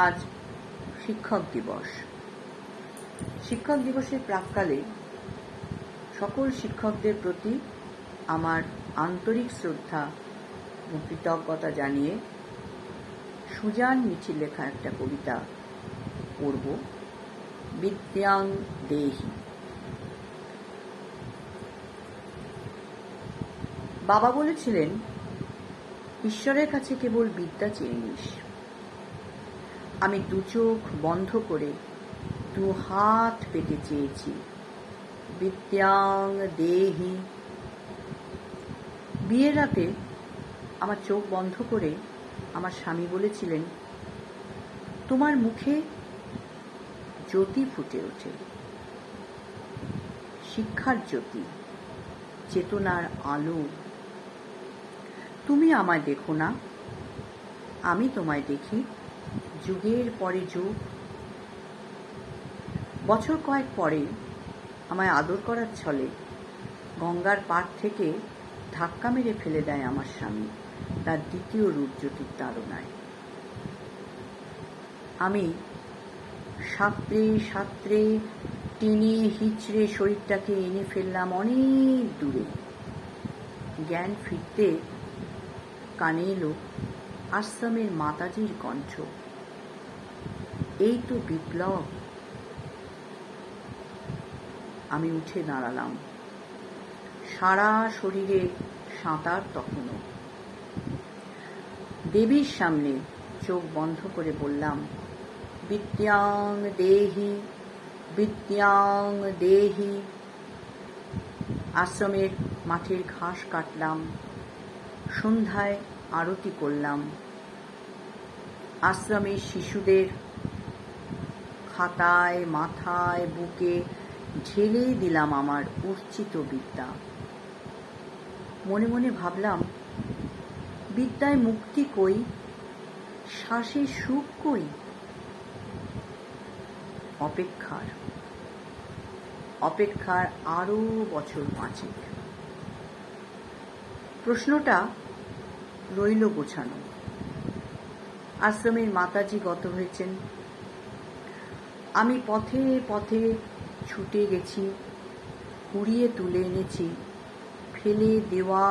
আজ শিক্ষক দিবস। শিক্ষক দিবসের প্রাক্কালে সকল শিক্ষকদের প্রতি আমার আন্তরিক শ্রদ্ধা ও কৃতজ্ঞতা জানিয়ে সুজান মিঠির লেখা একটা কবিতা পড়ব, বিদ্যাং দেহি। বাবা বলেছিলেন, ঈশ্বরের কাছে কেবল বিদ্যা চেয়ে নিস। আমি দু চোখ বন্ধ করে দু হাত পেতে চেয়েছি, বিদ্যাং দেহি। বিয়ের রাতে আমার চোখ বন্ধ করে আমার স্বামী বলেছিলেন, তোমার মুখে জ্যোতি ফুটে ওঠে, শিক্ষার জ্যোতি, চেতনার আলো। তুমি আমায় দেখো না, আমি তোমায় দেখি, যুগের পরে যুগ। বছর কয়েক পরে আমায় আদর করার ছলে গঙ্গার পাড় থেকে ধাক্কা মেরে ফেলে দেয় আমার স্বামী তার দ্বিতীয় রূপজ্যোতির তাড়নায়। আমি সাঁতরে সাঁতরে টেনে হিচড়ে শরীরটাকে এনে ফেললাম অনেক দূরে। জ্ঞান ফিরতে কানে এলো আশ্রমের মাতাজির কণ্ঠ, এই তো বিপ্লব। আমি উঠে দাঁড়ালাম, সারা শরীরে সাঁতার তখনও। দেবীর সামনে চোখ বন্ধ করে বললাম, বিদ্যাং দেহি, বিদ্যাং দেহি। আশ্রমের মাঠের ঘাস কাটলাম, সন্ধ্যায় আরতি করলাম। আশ্রমের শিশুদের খাতায়, মাথায়, বুকে ঢেলে দিলাম আমার উর্চিত বিদ্যা। মনে মনে ভাবলাম, বিদ্যায় মুক্তি কই, শ্বাসে সুখ কই? অপেক্ষার আরো বছর 5। প্রশ্নটা রইল গোছানো। আশ্রমের মাতাজি গত হয়েছেন, আমি পথে পথে ছুটে গেছি, কুড়িয়ে তুলে এনেছি ফেলে দেওয়া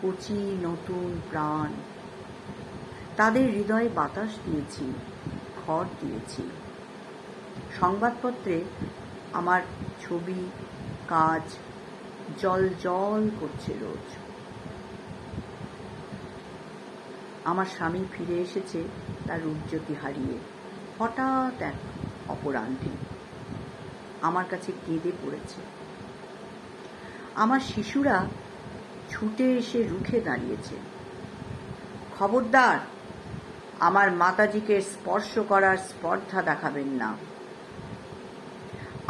কচি নতুন প্রাণ। তাদের হৃদয়ে বাতাস দিয়েছি, ঘর দিয়েছি। সংবাদপত্রে আমার ছবি, কাজ জল জল করছে রোজ। আমার স্বামী ফিরে এসেছে তার রূপজ্যোতি হারিয়ে হঠাৎ এক অপরাহ্নে। আমার কাছে কেঁদে পড়েছে। আমার শিশুরা ছুটে এসে রুখে দাঁড়িয়েছে, খবরদার, আমার মাতাজিকে স্পর্শ করার স্পর্ধা দেখাবেন না।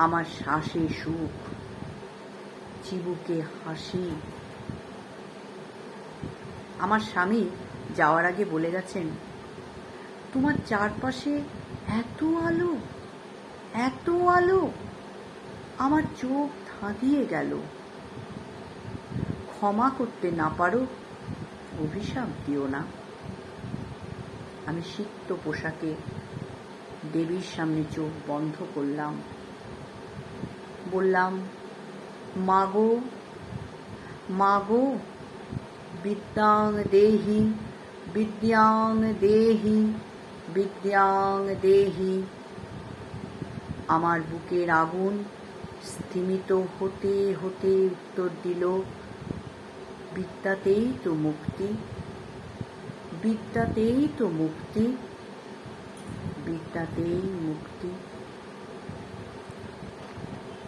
আমার শ্বাসে সুখ, চিবুকে হাসি। আমার স্বামী যাওয়ার আগে বলে গেছেন, তোমার চারপাশে এত আলো, এত আলো, আমার চোখ ধাঁধিয়ে গেল। ক্ষমা করতে না পারো, অভিশাপ দিও না। আমি সিক্ত পোশাকে দেবীর সামনে চোখ বন্ধ করলাম, বললাম, মাগো, মাগো, বিদ্যাং দেহি, বিদ্যাং দেহি, বিদ্যাং দেহি। আমার বুকের আগুন স্থিমিত হতে হতে উত্তর দিল, বিদ্যাতেই তো মুক্তি, বিদ্যাতেই তো মুক্তি, বিদ্যাতেই মুক্তি।